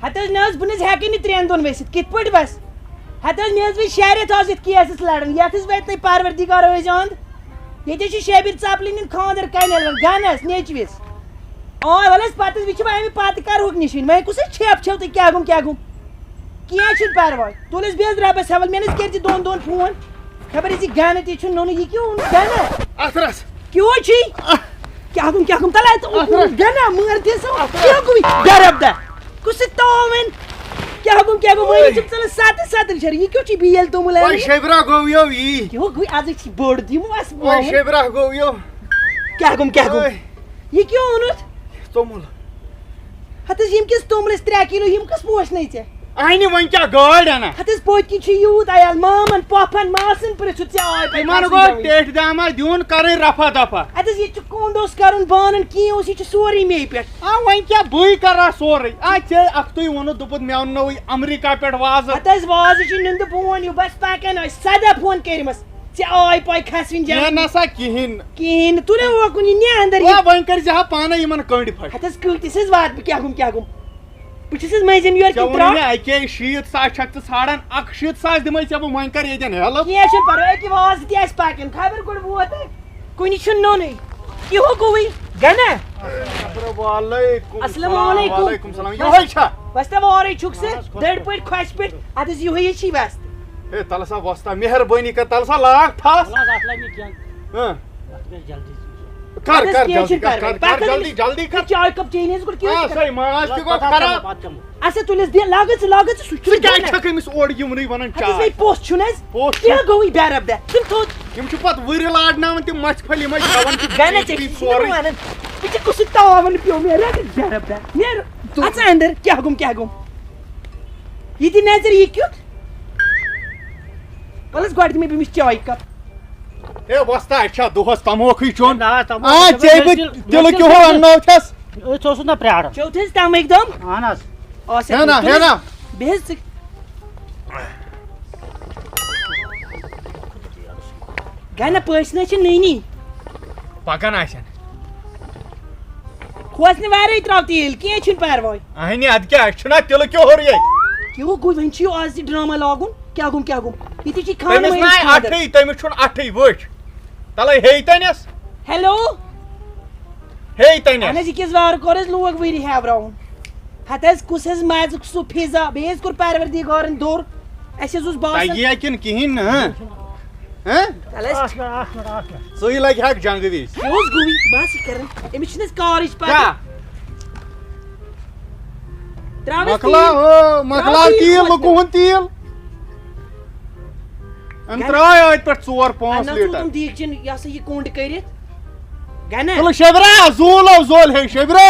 ہتھ نز بہٕ ہٮ۪کٕے نہٕ 3 دۄہن ؤسِتھ کِتھ پٲٹھۍ بس ہتھ مےٚ وٕچھ 6 رٮ۪تھ آز یتھ کیسس لڑان یتھ وٲتۍ نہٕ پروردِگار ٲسۍ اند ییٚتہِ چھُ شیبر ژپلِنۍ ہُنٛد خانٛدر کنیل گنس نیچوِس ولس پتہٕ وٕچھِ وۄنۍ امہِ پتہٕ کرہوکھ نِشٲنۍ وۄنۍ کُس چھٮ۪پ چھو تہٕ کیٛاہ گوٚم کینٛہہ چھُنہٕ پرواے تُل أسۍ بیٚیہِ رۄبس حوال مےٚ نہٕ کٔرۍ ژٕ 2 دۄہن فون خبر ژٕ گنہٕ تہِ چھُنہٕ نوٚنُے یہِ کیوں گنہٕ کیوں چھُے کیٛاہ گوٚم تلہٕ گنہٕ مٲر دِ سا کیٛاہ گوٚو برابدہ کُس تاوَن کیٛاہ گوٚم وۄنۍ چھُم ژٕ 7 شہر یہِ کیوں چھُے بیل توٚمُل شیبرا گوٚو یہِ کیوں گوٚو آزٕے چھِ بٔڑ دِمو اَسہِ شیبرا گوٚو کیٛاہ گوٚم یہِ کیوں اوٚنُتھ توٚمُل ہتھ حظ ییٚمہِ کِس توٚملس 3 کِلوٗ یِم کُس پوشنَے ژےٚ اَنہِ وۄنۍ کیٛاہ گٲڑۍ اَنان ہتھ حظ پٔتۍ کِنۍ چھُ یوٗت عیال مامن پۄپھن ماسن پرٕژھُتھ ژےٚ تِمن گوٚو ٹیٚٹھۍ داما دیُن کَرٕنۍ رفا دفا اتھ حظ ییٚتہِ چھُ کوٚنٛڈ اوس کرُن بانن کینٛہہ اوس یہِ چھُ سورُے مے پٮ۪ٹھ وۄنۍ کیٛاہ بٕے کرا سورُے ژےٚ اکھتُے ووٚنُتھ دوٚپُتھ مےٚ اوننوٕے امریکہ پٮ۪ٹھ وازٕ ہتھ حظ وازٕ چھُ نِنٛدٕ فون یہِ بس پکان ٲسۍ 7 فون کٔرمَس ژےٚ آے پاے کھسوٕنۍ مےٚ نسا کِہیٖنۍ نہٕ تُلے اوکُن یہِ نہِ اندر وۄنۍ کٔرۍ زِ ہا پانے یِمن کٔنڈۍ پھٹ ہتھ حظ کۭتِس حظ واتہٕ بہٕ کیٛاہ گوٚم بہٕ چھُس حظ مٔنٛزِم یورٕ اکے 60,000 چھکھ ژٕ ژھانڈان 61,000 دِمے ژےٚ بہٕ وۄنۍ کر ییٚتٮ۪ن ہیلپ کینٛہہ چھُنہٕ پرواے أکہِ وازٕ تہِ آسہِ پکان خبر کوٚت ووت کُنہِ چھُنہٕ نوٚنُے کیٛاہ گوٚوٕے گنہ السلام علیکم وعلیکم السلام یِہوے چھا وستا وارے چھُکھ ژٕ دٔڑ پٲٹھۍ خۄشہِ پٲٹھۍ ادٕ حظ یِہوے چھی وستہٕ ہے تلہٕ سا وستا مہربٲنی کر تلہٕ سا لاگ ٹھاس کر جلدی کر چاے کپ چیٚنۍ حظ گۄڈٕ ماز تہِ گوٚو خراب اچھا تُلِس بیٚیہِ لاگہٕ ژٕ سُہ ژٕ کیٛازِ چھکھ أمِس اورٕ یِمنٕے ونان چاے پوٚژھ چھُنہٕ حظ پوٚژھ کیٛاہ گوٚوٕے برابدہ تُل تھوٚد یِم چھِ پتہٕ وٕرِ لاڈناوان تِم مژھِ پھٔلۍ یِمے تھاوان سورُے ونان یہِ چھِ کُس تاوَن پیوٚو مےٚ رَٹھ برابدہ نیرٕ اژٕ اندر کیٛاہ گوٚم یہِ دِ نظر یہِ کیُتھ وَلہٕ حظ گۄڈٕ دِ مےٚ أمِس چاے کپ ہے وستا اَسہِ چھا دۄہس تموکھٕے چیوٚن ژےٚ بہٕ تِلہٕ کیٛوہو اَننو چھَس أتھۍ اوسُس نا پرٛاران چوتھ حظ تَمٕکۍ دۄم اہن حظ ہینا بیٚیہِ حظ ژٕ گنہ پٔژھۍ نہ چھِ نٔنی پکان آسن کھوژنہٕ وَرٲے ترٛاو تیٖل کینٛہہ چھُنہٕ پرواے اہنہِ اَدٕ کیٛاہ اَسہِ چھُنا تِلہٕ کیٛوہُر ییٚتہِ کیٛاہ گوٚو وۄنۍ چھُ یہِ آز تہِ ڈرٛاما لاگُن کیٛاہ گوٚم ییٚتہِ چھِ تٔمِس ناے اَٹھٕے تٔمِس چھُنہٕ اَٹھٕے وٕچھ تَلَے ہیٚیہِ تَنٮ۪س ہیلو ہیٚیہِ اہن تَنٮ۪س حظ یہِ کِس وارٕ کوٚر حظ لوگ ؤری ہیٚوراوُن ہتھ حظ کُس حظ مَزٕ سُہ فِضا بیٚیہِ حظ کوٚر پروردِگارن دوٚر اَسہِ حظ اوس باسان تَگہِ کِنہٕ کِہیٖنۍ نہٕ ژٕے لگہِ ہاکھ جنگہٕ وِزِ کیٛاہ اوس گوٚوٕے بس یہِ کران أمِس چھِنہٕ حظ کارٕچ پتہ مۄکلاو تیٖل لُکہٕ ہُنٛد تیٖل أمۍ ترٛٲے ٲدۍ پٮ۪ٹھ 4-5 لیٖٹر دیٖچِن یہِ ہسا یہِ کوٚنٛڈ کٔرِتھ گنہ شیبرا زول ہے شیبرا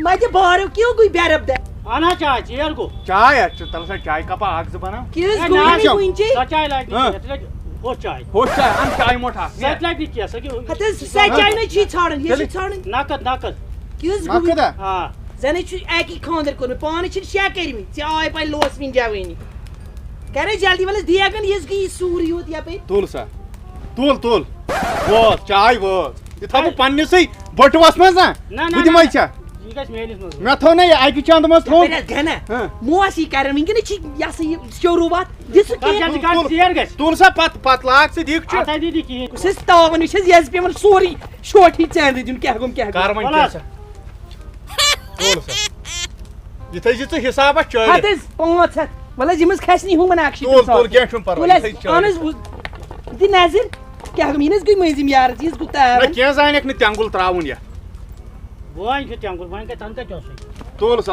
مےٚ دِ بارو کیٛاہ گوٚو برابدہ اہن حظ چاے ژیر گوٚو چاے اَسہِ تَلہٕ سا چاے کپا اکھ زٕ بناو کیٛاہ حظ گوٚو مےٚ وٕنچی سۄ چاے لگہِ نہٕ یتھ لگہِ ہوٚچھ چاے ہوٚچھ چاے اَن چاے موٚٹھ اکھ سۄ تہِ لگہِ نہٕ کینٛہہ سۄ ہتھ حظ سۄ چاے نَے چھُے ژھانڈان یہِ چھِ ژھانڈان نقد کیٛاہ حظ گوٚو آ زن حظ چھُ اکی خانٛدر کوٚرمُت پانہٕ چھِنہٕ 6 کٔرمٕتۍ ژےٚ آے پاے لوسوٕنۍ جوٲنی کر حظ جلدی ولہٕ دیگن یُس گٔے یہِ سوٗر یوت یپٲرۍ تُل سا تُل وٲژ چاے وٲژ یہِ تھاو بہٕ پننِسٕے بٔٹوَس منٛز نا بہٕ دِمے ژےٚ یہِ گژھِ میٲنِس منٛز مےٚ تھوٚو نا یہِ اکہِ چندٕ منٛز تھوٚو گنہ موس یہِ کران وٕنکیٚنس چھِ یہِ ہسا یہِ شوروٗ اتھ دِ سُہ ژیر گژھِ تُل سا پتہٕ لاگ ژٕ دِکھ اتھ دی نہٕ کِہیٖنۍ کُس حظ تاوَن یہِ چھِ حظ یہِ پیوان سورُے شوٹھی ژیندٕ دیُن کیٛاہ گوٚم کر وۄنۍ کیٛاہ سا تُل سا یہِ تھٲیزِ ژٕ حِسابس چٲرِتھ ہتھ حظ 500 وَلہٕ حظ یِم حظ کھسنٕے ہُمن اکھ تُل کینٛہہ چھُنہٕ پرواے اہن حظ دِ نظر کیٛاہ گوٚو یہِ حظ گٔے مٔنٛزِم یارس یہِ حظ گوٚو تار کینٛہہ زانٮ۪کھ نہٕ تٮ۪نٛگُل ترٛاوُن یتھ وۄنۍ چھُ تٮ۪نٛگُل وۄنۍ کتہِ تنہٕ کتہِ اوسُے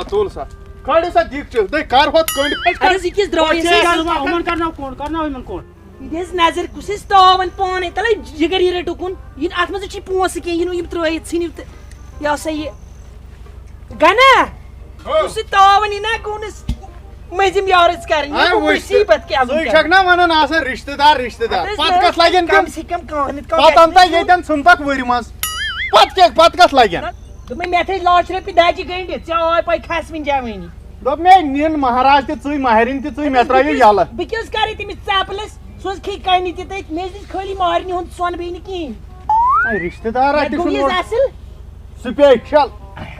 تُل سا کھٲلِو سا دِکچہِ دٔے کر ہوٚت کٔنڈۍ اَدٕ حظ یہِ کِس درٛاو یِمن کرناو کوٚنڈ کرناو یِمن کوٚنڈ یہِ حظ نظر کُس حظ تاوَن پانے تَلے جِگر یہِ رٔٹُکُن یہِ اتھ منٛز چھِ پونٛسہٕ کینٛہہ یہِ نہٕ یِم ترٛٲیِتھ ژھٕنِو تہٕ یہِ ہسا یہِ گنہ کُس تاوَن یہِ نا کوٚنس مٔنٛزِم یارٕژ کرٕنۍ مُصیٖبت کیٛاہ ژٕ چھکھ نا ونان آسان رشتہٕ دار پتہٕ کتھ لگن کم سے کم کانٛہہ پتہٕ انتا ییٚتٮ۪ن ژھٕنتکھ وٕرِ منٛز پتہٕ کتھ لگن دوٚپمے مےٚ تھٲے 1,00,000 رۄپیہِ دَجہِ گٔنڈِتھ ژےٚ آے پاے کھسوٕنۍ جوٲنی دوٚپ مےٚ نِن مہراز تہِ ژٕے مہرِنۍ تہِ ژٕے مےٚ ترٛٲیِو یَلہٕ بہٕ کیٛاہ حظ کرٕ تٔمِس ژپلس سُہ حظ کھیٚیہِ کنہِ تہِ تٔتۍ مےٚ حظ دِژ خٲلی مہرنہِ ہُنٛد سۄنہٕ بیٚیہِ نہٕ کِہیٖنۍ رشتہٕ دار اصٕل سپیشل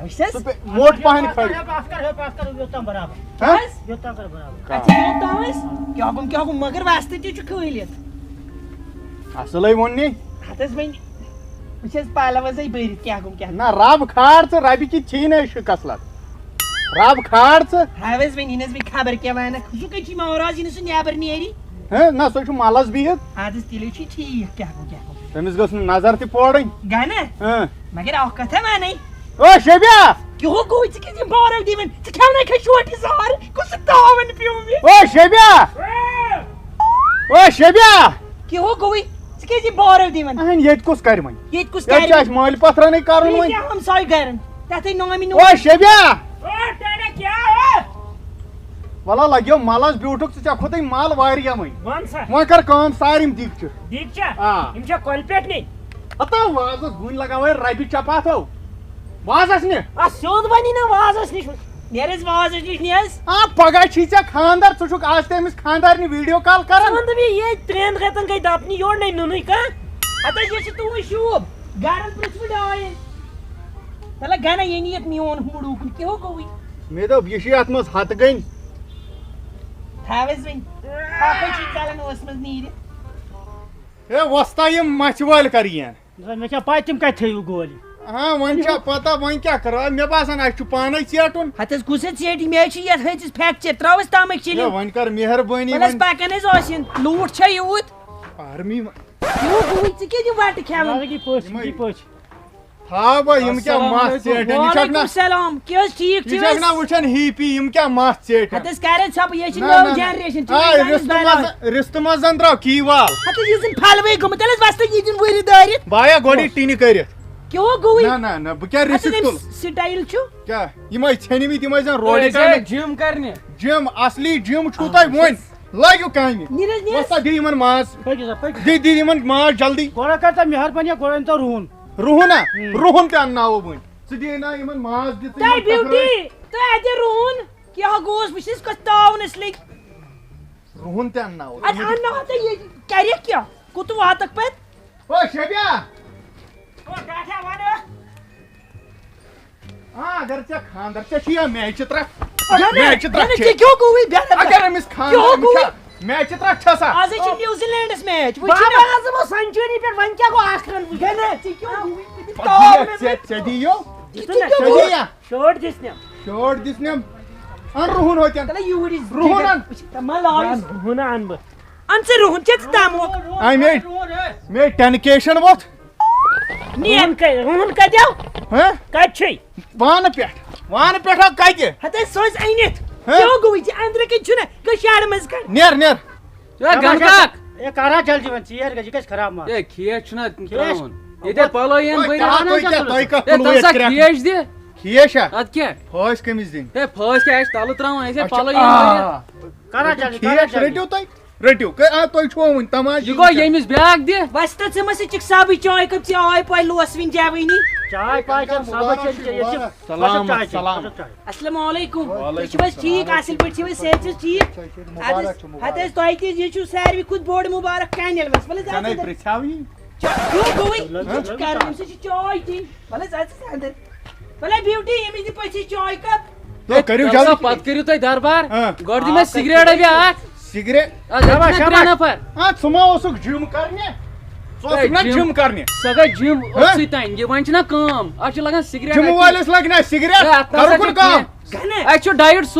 وٕچھ موٹ پہن کھڑ پاس کر یوتام برابر ہاں یوتام کر برابر اچھا یوتام ٲسۍ کیٛاہ گوٚم مگر وستہٕ تہِ چھُ کھٲلِتھ اصلے ووننی ہتھ حظ وۄنۍ بہٕ چھَس پلوَسٕے بٔرِتھ کیٛاہ گوٚم نہ رب کھار ژٕ ربہِ کی چھی نہ شکست لگ رب کھار ژٕ ہاو حظ وۄنۍ یِن حظ وۄنۍ خبر کیٛاہ وَنکھ سُہ کَتہِ چھُ مہراز یہِ نہٕ سُہ نٮ۪بر نیرِ نہ سُہ چھُ ملس بِہِتھ اَدٕ حظ تیٚلے چھُ ٹھیٖک کیٛاہ گوٚم تٔمِس گٔژھ نہٕ نظر تہِ پورٕنۍ گَنہ مگر اکھ کتھا وَنے او شبیا کیٛاہ گوٚو ژٕ کیٛازِ یِم بارو دِوان ژٕ کھٮ۪ونَے چھوٹہِ زار کُس تاوَن پیوٚو مےٚ او شبیا او شبیا کیٛاہ گوٚوُے ژٕ کیٛازِ یِم بارو دِوان ییٚتہِ کُس کرِ وۄنۍ ییٚتہِ کُس ییٚتہِ چھُ اَسہِ مٲلۍ پتھرَنٕے کَرُن وۄنۍ ہمساے گرن تَتھٕے نامہِ او شبیا کیا وَلا لگیو ملس بیوٗٹھُکھ ژٕ ژےٚ کھوٚتُے مل واریاہ وۄنۍ ون سا وۄنۍ کر کٲم سارِم دِگ چھِ دیکھ چھا آ یم چھا کۄلہِ پٮ۪ٹھ نی ہتا وازس گُنۍ لگاوے ربہِ چپاتھو وازس نہِ سیوٚد بنی نا وازس نش نیرِ حظ وازس نِش نہِ حظ پگہہ چھی ژےٚ خاندر ژٕ چھُکھ آز تٔمِس خاندارنہِ ویٖڈیو کال کران ون دوٚپ یہ 3 رٮ۪تن گٔے دپنہِ یورٕ نَے نُنٕے کانٛہہ ہتہٕ حظ یہِ چھُ تُہُنٛد شوٗب گرن پرٛژھوٕ ڈاین تَلہ گنہ یہِ نی یَتھ میون ہوٗڈ اوکُن کیٛاہ گوٚوُے مےٚ دوٚپ یہِ چھِ یتھ منٛز ہتہٕ گٔنۍ تھاو حظ وۄنۍ پاپے چھُے ژلان ٲس منٛز نیٖرِتھ ہے وۄستا یِم مَچھِ وٲلۍ کر یِن مےٚ چھا پاے تِم کتہِ تھٲیِو گولہِ ہاں وۄنۍ چھا پتہ وۄنۍ کیٛاہ کرو مےٚ باسان اَسہِ چھُ پانے ژیٹُن ہتہٕ حظ کُس حظ ژیٹہِ مےٚ حظ چھِ یتھ ۂژِس فریکچر تراوس تامٕکۍ ہے چِلہِ وۄنۍ کر مہربٲنی وَلہٕ حظ پکان حظ ٲسِن لوٗٹھ چھا یوٗت آرمی کیٛاہ گوٚوُے ژٕ کیٛازِ یِم وٹہٕ کھٮ۪وان پٔژھۍ پٔژھۍ تھاو بہٕ یِم کیٛاہ مَس ژیٹن یہِ چھکھ وعلیکُم نہ سلام کیٛاہ حظ ٹھیٖک یہِ چھِو چھکھ نہ حظ وٕچھان ہی پی یِم کیٛاہ مَس ژیٹن ہتہٕ حظ کر حظ ژھۄپہٕ یہِ چھِ نٔو جنریشن رِستہٕ منٛز زن درٛاو کی وال ہتہٕ حظ یہِ زن پھلوے گوٚمُت تیٚلہِ حظ وستہٕ یہِ دِن ؤرِ دٲرِتھ بایا گۄڈٕ ٹِنہِ کٔرِتھ کیٛاہ گوٚوُے نہ بہٕ کیٛاہ رِسِک تُل سٹایل چھُ کیٛاہ یِمے ژھیٚنمٕتۍ یِم ٲسۍ زن روڈِ کامہِ جِم کرنہِ جِم اصلی جِم چھُو تۄہہِ وۄنۍ لٲگِو کامہِ نیٖر حظ نیٖر وۄستا دِ یِمن ماز پٔکِو سا پٔکِو دِ یِمن ماز جلدی گۄڈٕ کر تا مہربٲنی گۄڈٕ أنۍ تو رُہُن رُہُن رُہُن تہِ انناوو وۄنۍ ژٕ دِینا یِمن ماز دِ تۄہہِ بیوٗٹی تۄہہِ اَتہِ رُہُن کیٛاہ گوٚوُس بہٕ چھَس کتھ تاونس لٔگۍ رُہُن تہِ انناوو اَدٕ انناو تہٕ یہِ کرٮ۪کھ کیٛاہ کوٚت واتکھ پتہٕ او شبیا ٹاٹھا ون اگر ژےٚ خاندر ژےٚ چھُیا میچہِ ترٛکھ ژےٚ کیٛاہ گوٚوُے اگر أمِس خاندر میچہِ ترٛکھ چھسا آز حظ چھِ نِو زِلینڈس میچ سنچری پٮ۪ٹھ وۄنۍ کیٛاہ گوٚو اکھ رن ژےٚ دِیو شٲٹ دِژنٮ۪م شٲٹ دِژنٮ۪م ان رُہُن ہوتٮ۪ن رُہُن ان رُہُن ان بہٕ ان ژٕ رُہُن ژےٚ ژٕ تاموکھ مے ٹٮ۪نکیشن ووٚتھ رُہُن کتہِ کتہِ چھُے وانہٕ پٮ۪ٹھ کتہِ ہتہٕ حظ سۄ ٲسۍ أنِتھ کیٛاہ گوٚوُے ژےٚ أنٛدرٕ کِنۍ چھُنہ گٔے شاڑِ منٛز کڑ نیر گنڈاک اے کرا جلدی وۄنۍ ژیر گژھِ یہِ گژھِ خراب مال اے کھیت چھُنہ تراوُن ییٚتہِ پلو یِن کھیش کھیش دِ کھیشا ادٕ کیٛاہ پھٲسۍ کٔمِس دِنۍ ہے پھٲسۍ کیٛاہ آسہِ تلہٕ تراوُن اَسے پلو یِن کرا جلدی کھیش رٔٹِو تُہۍ رٔٹِو تۄہہِ چھُو وٕنۍ تماش یہِ گوٚو ییٚمِس بیاکھ دِ وستہٕ ژٕ ما سۭتۍ چھِکھ سابٕے چاے کپ ژےٚ آے پاے لوسوٕنۍ جوٲنی چاے پاے السلام علیکم تُہۍ چھِو حظ ٹھیٖک اصٕل پٲٹھۍ چھِو حظ صحت چھِو ٹھیٖک ہتہٕ حظ تۄہہِ تہِ یہِ چھُو ساروی کھۄتہٕ بوٚڑ مُبارک کانیلوس ولہٕ کیٛاہ گوٚوُے ژٕ چھُکھ کران أمِس چھِ چاے دِنۍ ولہٕ ژٕ اژٕ انٛدر ولہٕ بیوٗٹی أمِس دِ پٔژھِس چاے کپ پتہٕ کٔرِو تُہۍ دربار گۄڈٕ دِ مےٚ سِگریٹ ڈبہِ اکھ سِگریٹ ترٛےٚ نفر ژٕ ما اوسُکھ جِم کرنہِ جِم کرنہِ سۄ گٔے جِم اوٚتسٕے تانۍ یہِ وۄنۍ چھُنہ کٲم اتھ چھُ لگان سِگریٹ جِمہٕ وٲلِس لگہِ نہ سِگریٹ کرُن کٲم اَسہِ چھُ ڈایٹ سُے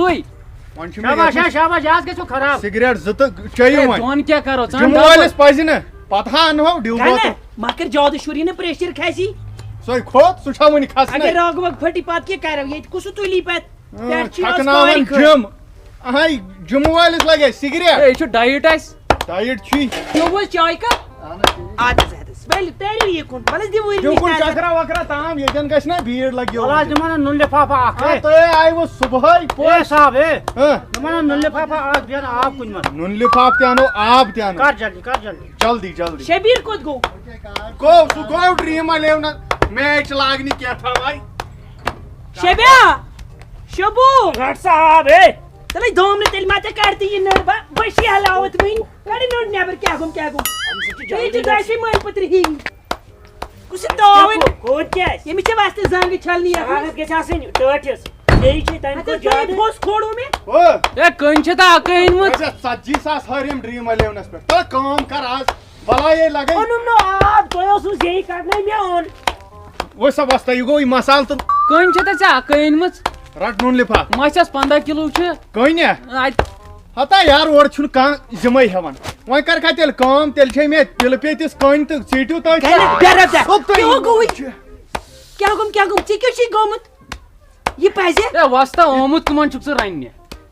وۄنۍ چھُ شاباش شاباش یہِ حظ گژھِو خراب سِگریٹ زٕ تہٕ چیٚیِو وۄنۍ دۄن کیٛاہ کرو جِمہٕ وٲلِس پزِ نہٕ پتہٕ ہا انہو ڈِو مگر جادٕ شُری نہٕ پریشر کھسی سۄے کھوٚت سُہ چھا وٕنہِ کھسنٕے اگر رگ وگ پھٹہِ پتہٕ کیٛاہ کرو ییٚتہِ کُس تُلی پتہٕ پٮ۪ٹھ چھِ چھکناوان جِم اہے جِمہٕ وٲلِس لگہِ سِگریٹ یہِ چھُ ڈایٹ اَسہِ ڈایٹ چھُے کیٛاہ حظ چاے کپ اَدٕ حظ ولہٕ تٔرِو یِکُن ولہٕ حظ دِ یِکُن چکرا وکرا تام ییٚتٮ۪ن گژھِ نہ بھیٖڑ لگیو آز دِمو نا نُن لِفافا اکھ تُہۍ آیوٕ صبحٲے اے صاحب اے دِمو نا نُن لِفافا اکھ بیٚیہِ اَنو آب کُنہِ منٛز نُن لِفاف تہِ انو آب تہِ انو کر جلدی جلدی جلدی شبیٖر کوٚت گوٚو گوٚو سُہ گوٚو ڈریٖم الیونس میچ لاگنہِ کیٛاہ وَے شبیا شبوٗ رٹ سا آب اے تیٚلے دوٚم نہٕ تیٚلہِ ما ژےٚ کر تہِ یہِ نٔر بٔشی ہلاوتھ وٕنۍ کڑِ نٔر نٮ۪بر کیٛاہ گوٚم بیٚیہِ چھِ دۄشوٕے مٲلۍ پٔترِ ہِنٛدۍ کُس تاوٕنۍ کوٗت کیٛازِ ییٚمِس چھِ وَستہٕ زنٛگہٕ چھَلنہِ کاغذ گژھِ آسٕنۍ ٹٲٹھِس بیٚیہِ چھِ تَمہِ کھۄتہٕ زیادٕ پوٚز کھوڑو مےٚ او اے کٔنۍ چھِ تا اکٲے أنمٕژ 40,000 ہٲرِم ڈرٛیٖم 11 پٮ۪ٹھ تہٕ کٲم کر آز بَلایے لگے اوٚنُم نہٕ آب تۄہہِ اوسوٕ زیٚیہِ کَڑنَے مےٚ اوٚن وۄنۍ سا وۄستا یہِ گوٚو یہِ مسالہٕ تہٕ کٔنۍ چھِ ژےٚ اکٲے أنمٕژ رٹ نوٗن لِفاف مَچھَس 15 کِلوٗ چھِ کٔنۍ اَتہِ ہتا یار اورٕ چھُنہٕ کانٛہہ زِمے ہٮ۪وان وۄنۍ کر کھا تیٚلہِ کٲم تیٚلہِ چھے مےٚ تِلہٕ پیتِس کٔنۍ تہٕ ژیٖٹِو تُہۍ کیٛاہ گوٚو ژےٚ کیٛاہ چھُے گوٚمُت یہِ پَزِ اے وۄستا آمُت کٕمن چھُکھ ژٕ رَننہِ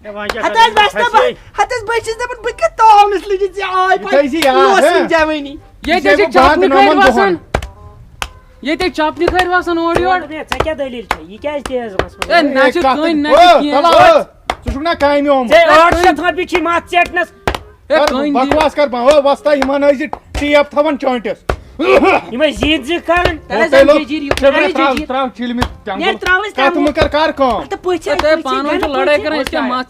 ہتہٕ حظ بہٕ چھُس دَپان بہٕ کیٛاہ تاونَس لٔجِتھ ژےٚ آے یہِ تھٲیزِ یاد ہہ جوٲنی ییٚتہِ چھِ چپنہِ کھٔرۍ وَسان ییٚتہِ چپنہِ کھٔرۍ وَسان اورٕ یورٕ ژےٚ کیٛاہ دٔلیٖل چھےٚ یہِ کیٛازِ تیز گژھان اے نہ چھِ کٔنۍ نہ چھِ کینٛہہ ژٕ چھُکھ نا کامہِ آمُت ژےٚ 800 رۄپیہِ چھی مَتھ ژیٹنَس اے کٔنۍ دِ بکواس کر او وۄستا یِمن ٲسۍ ٹیپ تھاوان چٲنٛٹِس یِمے زیٖٹھ زٕ کران تراو چِلمِتۍ کَتھ مہٕ کر کٲم پانہٕ ؤنۍ چھِ لڑٲے کران أسۍ کیٛاہ مَتھ